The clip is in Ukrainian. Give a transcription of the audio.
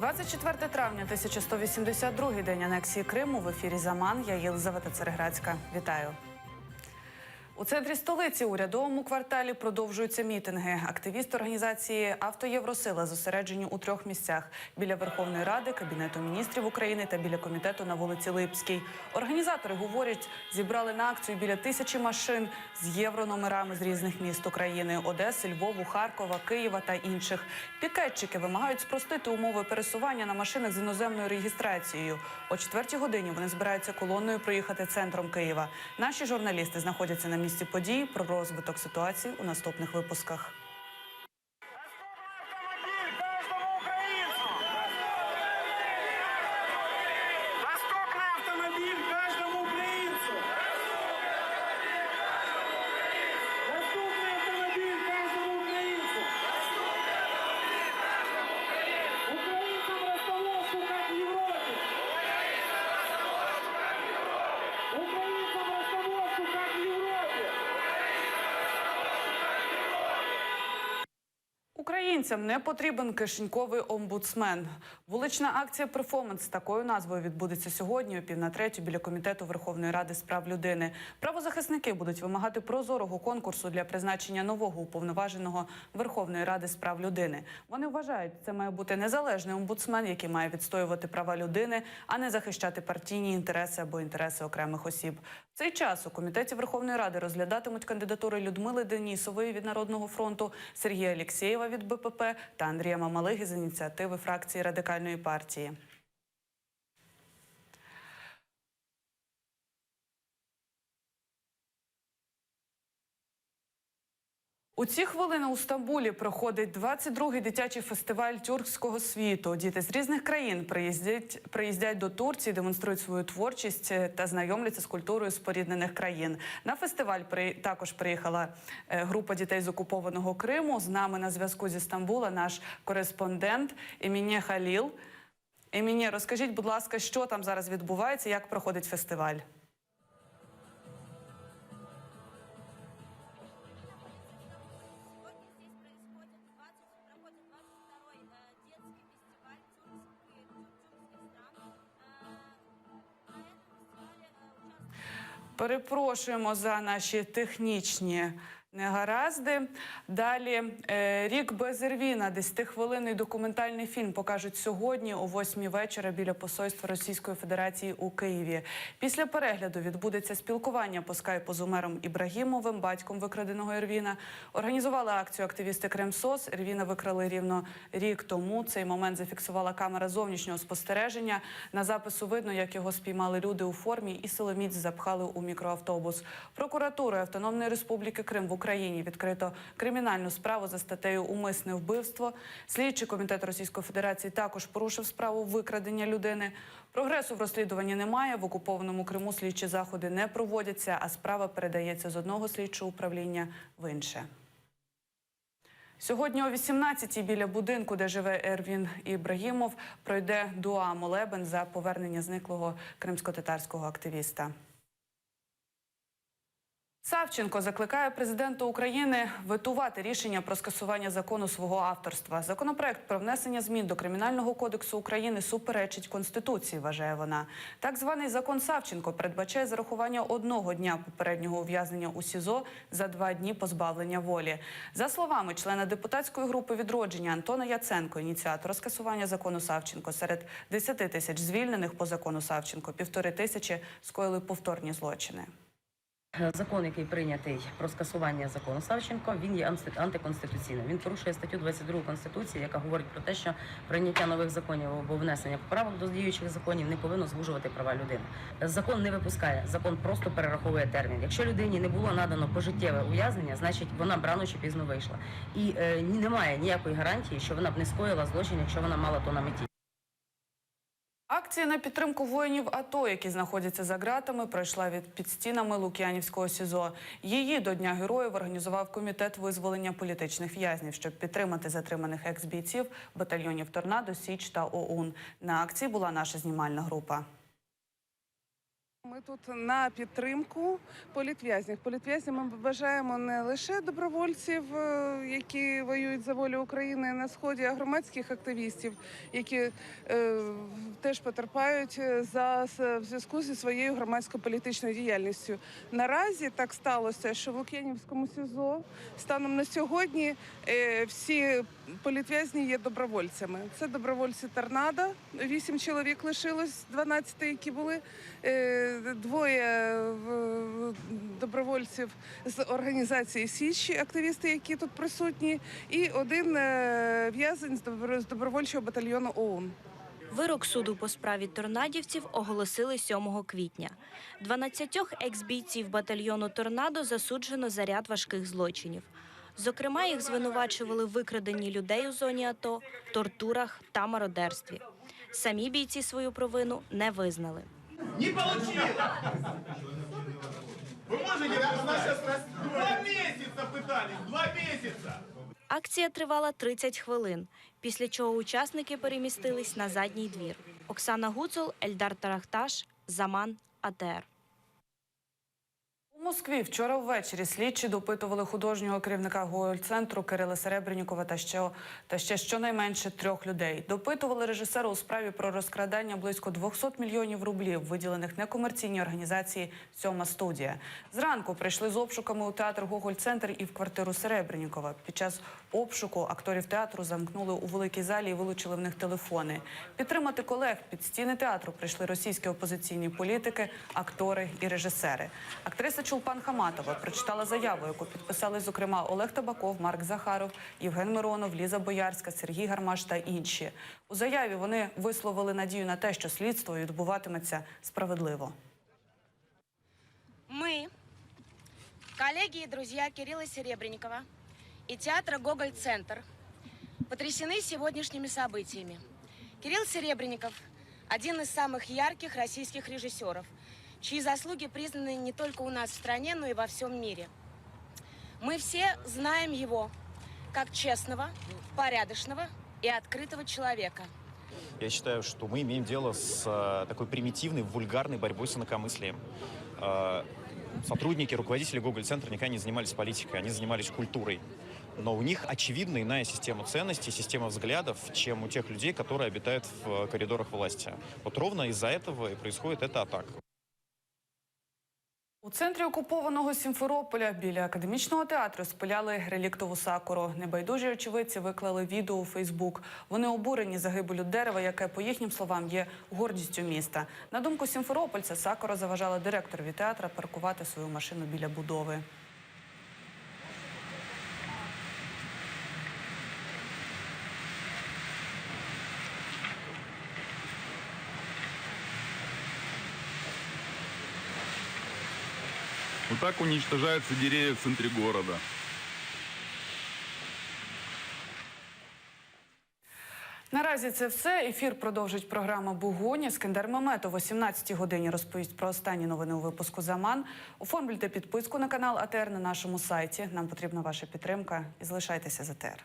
24 травня, 1182-й день анексії Криму. В ефірі «Заман». Я Єлизавета Цереградська. Вітаю. У центрі столиці, у урядовому кварталі, продовжуються мітинги. Активісти організації «Автоєвросила» зосереджені у 3 місцях – біля Верховної Ради, Кабінету міністрів України та біля комітету на вулиці Липській. Організатори говорять, зібрали на акцію біля 1000 машин з єврономерами з різних міст України – Одеси, Львову, Харкова, Києва та інших. Пікетчики вимагають спростити умови пересування на машинах з іноземною реєстрацією. О 4-й годині вони збираються колоною проїхати центром Києва. Наші журналісти знаходяться на місці подій. Про розвиток ситуації у наступних випусках. Українцям не потрібен кишеньковий омбудсмен. Вулична акція «Перформанс» з такою назвою відбудеться сьогодні о 2:45 біля Комітету Верховної Ради з прав людини. Правозахисники будуть вимагати прозорого конкурсу для призначення нового уповноваженого Верховної Ради з прав людини. Вони вважають, це має бути незалежний омбудсмен, який має відстоювати права людини, а не захищати партійні інтереси або інтереси окремих осіб. В цей час у Комітеті Верховної Ради розглядатимуть кандидатури Людмили Денісової від Народного фронту, Сергія Алєксєєва від БПП та Андрія Мамалиги з ініціативи фракції Радикальної партії. У ці хвилини у Стамбулі проходить 22-й дитячий фестиваль тюркського світу. Діти з різних країн приїздять до Турції, демонструють свою творчість та знайомляться з культурою споріднених країн. На фестиваль також приїхала група дітей з окупованого Криму. З нами на зв'язку зі Стамбула наш кореспондент Еміне Халіл. Еміне, розкажіть, будь ласка, що там зараз відбувається, як проходить фестиваль? Перепрошуємо за наші технічні негаразди. Далі «Рік без Ервіна», 10-хвилинний документальний фільм покажуть сьогодні о 8-й вечора біля посольства Російської Федерації у Києві. Після перегляду відбудеться спілкування по скайпу з Умером Ібрагімовим, батьком викраденого Ервіна. Організували акцію активісти Кремсос. Ервіна викрали рівно рік тому. Цей момент зафіксувала камера зовнішнього спостереження. На запису видно, як його спіймали люди у формі і силоміць запхали у мікроавтобус. Прокуратурою Автономної Республіки Крим в Україні відкрито кримінальну справу за статтею «Умисне вбивство». Слідчий комітет Російської Федерації також порушив справу викрадення людини. Прогресу в розслідуванні немає. В окупованому Криму слідчі заходи не проводяться, а справа передається з одного слідчого управління в інше. Сьогодні о 18-й біля будинку, де живе Ервін Ібрагімов, пройде дуа-молебен за повернення зниклого кримсько-татарського активіста. Савченко закликає президента України ветувати рішення про скасування закону свого авторства. Законопроект про внесення змін до Кримінального кодексу України суперечить Конституції, вважає вона. Так званий закон Савченко передбачає зарахування 1 дня попереднього ув'язнення у СІЗО за 2 дні позбавлення волі. За словами члена депутатської групи «Відродження» Антона Яценко, ініціатора скасування закону Савченко, серед 10 тисяч звільнених по закону Савченко 1500 скоїли повторні злочини. Закон, який прийнятий про скасування закону Савченко, він є антиконституційним. Він порушує статтю 22 Конституції, яка говорить про те, що прийняття нових законів або внесення поправок до діючих законів не повинно звужувати права людини. Закон не випускає, закон просто перераховує термін. Якщо людині не було надано пожиттєве ув'язнення, значить вона б рано чи пізно вийшла. І немає ніякої гарантії, що вона б не скоїла злочин, якщо вона мала то на меті. Акція на підтримку воїнів АТО, які знаходяться за ґратами, пройшла під стінами Лук'янівського СІЗО. Її до Дня Героїв організував Комітет визволення політичних в'язнів, щоб підтримати затриманих екс-бійців батальйонів «Торнадо», «Січ» та ОУН. На акції була наша знімальна група. Ми тут на підтримку політв'язнів. Політв'язнів ми вважаємо не лише добровольців, які воюють за волю України на Сході, а громадських активістів, які теж потерпають в зв'язку зі своєю громадсько-політичною діяльністю. Наразі так сталося, що в Лук'янівському СІЗО станом на сьогодні всі політв'язні є добровольцями. Це добровольці «Торнадо», 8 чоловік лишилось, 12, які були, двоє добровольців з організації «Січ», активісти, які тут присутні, і один в'язень з добровольчого батальйону ОУН. Вирок суду по справі торнадівців оголосили 7 квітня. 12 екс-бійців батальйону «Торнадо» засуджено за ряд важких злочинів. Зокрема, їх звинувачували в викраденні людей у зоні АТО, тортурах та мародерстві. Самі бійці свою провину не визнали. Не получилось! Вы можете, у нас сейчас 2 месяца пытались, 2 месяца! Акція тривала 30 хвилин, після чого учасники перемістились на задній двір. Оксана Гуцул, Ельдар Тарахташ, Заман, АТР. У Москві вчора ввечері слідчі допитували художнього керівника Гоголь-центру Кирила Серебреннікова та ще щонайменше 3 людей. Допитували режисера у справі про розкрадання близько 200 мільйонів рублів, виділених некомерційній організації «Сьома студія». Зранку прийшли з обшуками у театр Гоголь-центр і в квартиру Серебреннікова. Під час обшуку акторів театру замкнули у великій залі і вилучили в них телефони. Підтримати колег під стіни театру прийшли російські опозиційні політики, актори і режисери. Актриса Чулпан Хаматова прочитала заяву, яку підписали, зокрема, Олег Табаков, Марк Захаров, Євген Миронов, Ліза Боярська, Сергій Гармаш та інші. У заяві вони висловили надію на те, що слідство відбуватиметься справедливо. Мы, коллеги и друзья Кирилла Серебренникова и театра «Гоголь-центр», потрясены сегодняшними событиями. Кирилл Серебренников – один из самых ярких российских режиссеров, чьи заслуги признаны не только у нас в стране, но и во всем мире. Мы все знаем его как честного, порядочного и открытого человека. Я считаю, что мы имеем дело с такой примитивной, вульгарной борьбой с инакомыслием. Сотрудники, руководители Гоголь-центра никогда не занимались политикой, они занимались культурой. Но у них очевидно иная система ценностей, система взглядов, чем у тех людей, которые обитают в коридорах власти. Вот ровно из-за этого и происходит эта атака. У центрі окупованого Сімферополя біля академічного театру спиляли реліктову сакуру. Небайдужі очевидці виклали відео у Фейсбук. Вони обурені загибелю дерева, яке, по їхнім словам, є гордістю міста. На думку сімферопольця, сакура заважала директорові театра паркувати свою машину біля будови. Вот так уничтожаются деревья в центре города. Наразі це все. Ефір продовжить програма «Бугоні». Скандер Меметов о 17-й годині розповість про останні новини у випуску «Заман». Оформлюйте підписку на канал АТР на нашому сайті. Нам потрібна ваша підтримка. І залишайтеся з АТР.